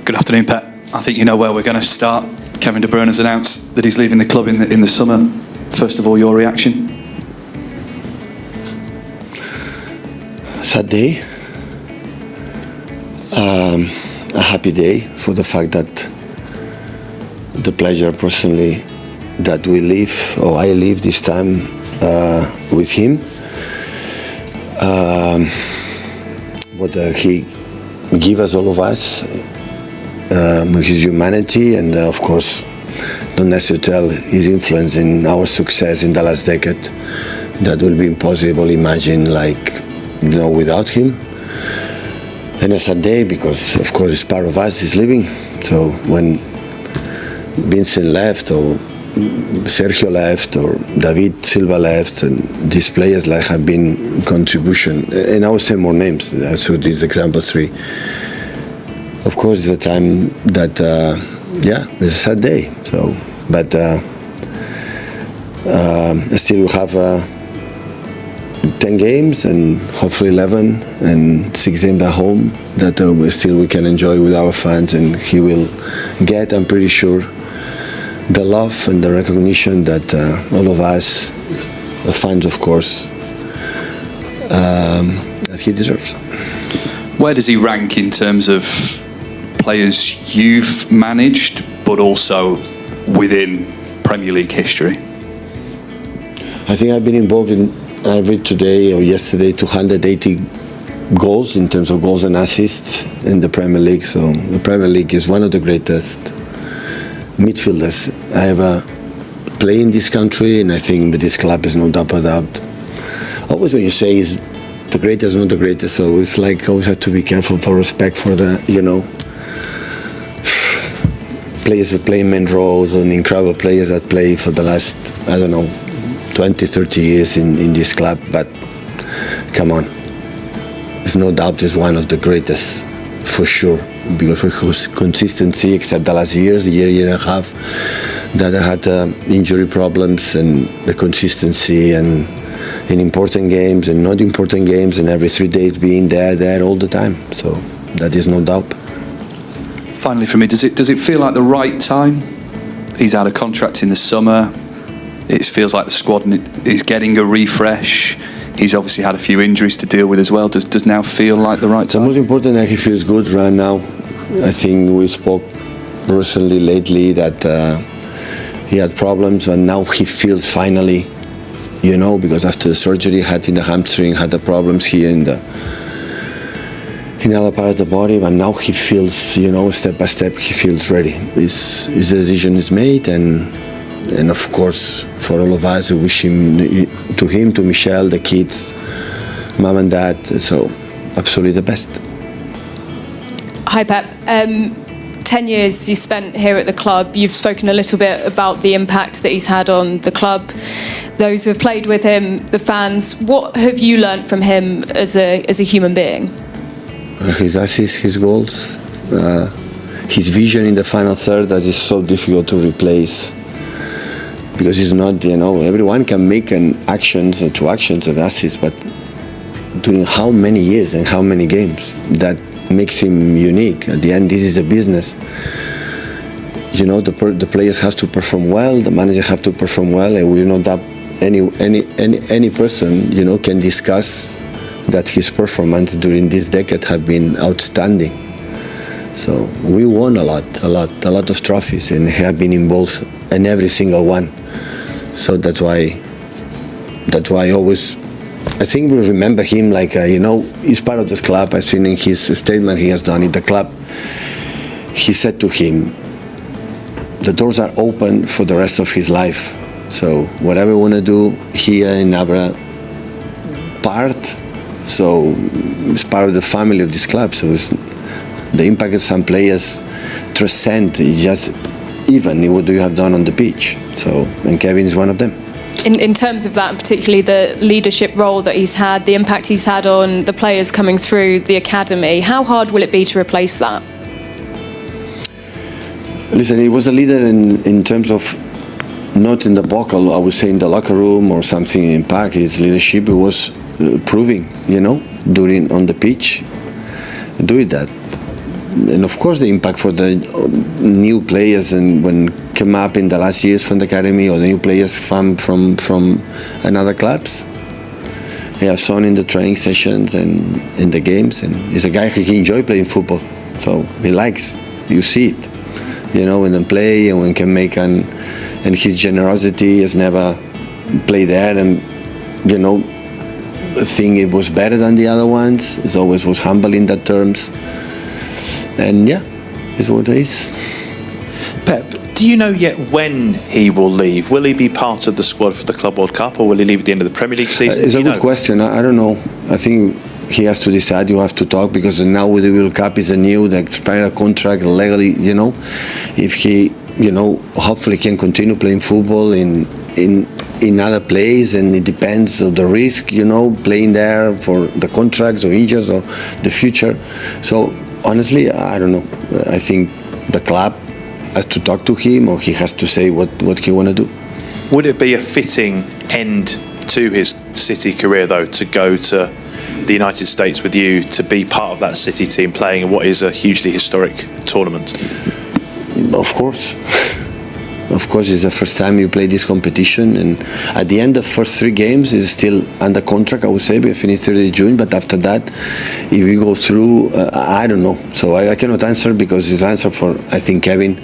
Good afternoon, Pep. I think you know where we're going to start. Kevin De Bruyne has announced that he's leaving the club in the summer. First of all, your reaction? Sad day. A happy day for the fact that the pleasure personally that we live, or I live this time with him. What he gave us, all of us, his humanity, and of course, don't necessarily tell his influence in our success in the last decade. That will be impossible. Imagine, without him. And a sad day because, of course, it's part of us. He's leaving. So when Vincent left, or Sergio left, or David Silva left, and these players have been contribution, and I will say more names. So these example 3. Of course, it's a time that, it's a sad day. So, but still we have 10 games and hopefully 11 and 6 games at home that we can enjoy with our fans, and he will get, I'm pretty sure, the love and the recognition that all of us, the fans, of course, that he deserves. Where does he rank in terms of players you've managed, but also within Premier League history? I think I've been involved in, I read today or yesterday, 280 goals in terms of goals and assists in the Premier League. So the Premier League is one of the greatest midfielders I ever played in this country, and I think with this club is no doubt about that. Always when you say he's the greatest, not the greatest, so it's always have to be careful for respect for the, players who play main roles and incredible players that play for the last, 20, 30 years in this club. But come on, there's no doubt he's one of the greatest, for sure, because of his consistency, except the last year and a half, that I had injury problems, and the consistency, and in important games and not important games, and every 3 days being there all the time. So that is no doubt. Finally, for me, does it feel like the right time? He's out of contract in the summer. It feels like the squad is getting a refresh. He's obviously had a few injuries to deal with as well. Does now feel like the right time? The most important that he feels good right now. I think we spoke recently, lately, that he had problems, and now he feels finally, because after the surgery he had in the hamstring, had the problems here in other part of the body, but now he feels, step by step, he feels ready. His decision is made, and of course, for all of us, we wish him, to Michelle, the kids, mom and dad, so absolutely the best. Hi, Pep. 10 years you spent here at the club. You've spoken a little bit about the impact that he's had on the club, those who have played with him, the fans. What have you learnt from him as a human being? His assists, his goals, his vision in the final third that is so difficult to replace. Because it's not, everyone can make actions and 2 actions of assists, but during how many years and how many games, that makes him unique. At the end, this is a business. The players have to perform well, the manager have to perform well, and we know that any person, can discuss that his performance during this decade have been outstanding. So we won a lot of trophies, and have been involved in every single one. So that's why always, I think we remember him he's part of this club. I think in his statement he has done in the club, he said to him, the doors are open for the rest of his life. So whatever we want to do here in our part, so it's part of the family of this club. So the impact of some players transcend just even what you have done on the pitch. So, and Kevin is one of them. In terms of that, and particularly the leadership role that he's had, the impact he's had on the players coming through the academy, how hard will it be to replace that? Listen, he was a leader in terms of not in the vocal, I would say in the locker room or something in impact. His leadership was proving, during on the pitch, doing that. and of course the impact for the new players and when came up in the last years from the academy or the new players from another clubs. I have seen in the training sessions and in the games, and he's a guy who enjoys playing football, so he likes. You see it, when they play and when can make and his generosity has never played there and think it was better than the other ones. It always was humble in that terms, and yeah, it's what it is. Pep, do you know yet when he will leave? Will he be part of the squad for the Club World Cup, or will he leave at the end of the Premier League season? It's a good question. I don't know. I think he has to decide. You have to talk because now with the World Cup is a new, the expired contract legally. If he, hopefully can continue playing football in other places, and it depends on the risk, playing there for the contracts or injuries or the future. So honestly, I don't know. I think the club has to talk to him, or he has to say what he want to do. Would it be a fitting end to his City career, though, to go to the United States with you, to be part of that City team playing in what is a hugely historic tournament? Of course. Of course, it's the first time you play this competition, and at the end of the first 3 games, is still under contract, I would say. We finished 30 June, but after that, if we go through, I don't know. So I cannot answer because it's answer for, I think, Kevin.